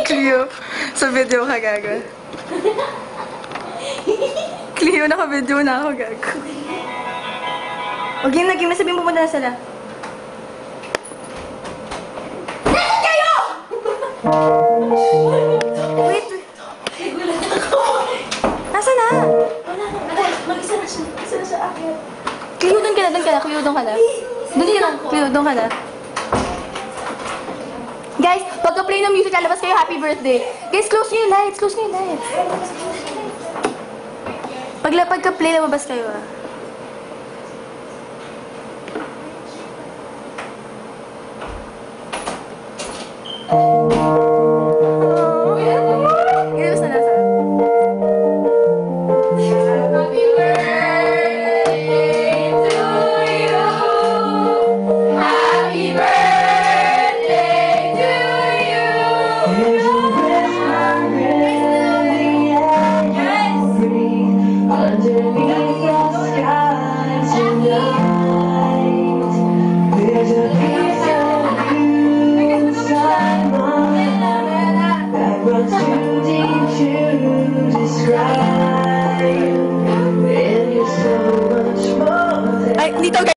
Cleo, sa video ka, gaga. Cleo, naka-video na ako, gaga. O, game na, sabihin pumunta na sila. Nasaan kayo?! Wait. Nasaan na? Wala na. Mag-isa na siya. Mag-isa na siya akin. Cleo, doon ka na. Cleo, doon ka na. Cleo, doon ka na. Guys, pagka-play ng music, lalabas kayo, happy birthday. Guys, close nyo yung lights. Pagka-play, lalabas kayo, ah. Ilabas na nasa. Happy birthday to you. Happy birthday to you. Underneath the sky tonight, there's a piece of you inside mine that runs too deep to describe. And you're so much more than Ay, dito, guys.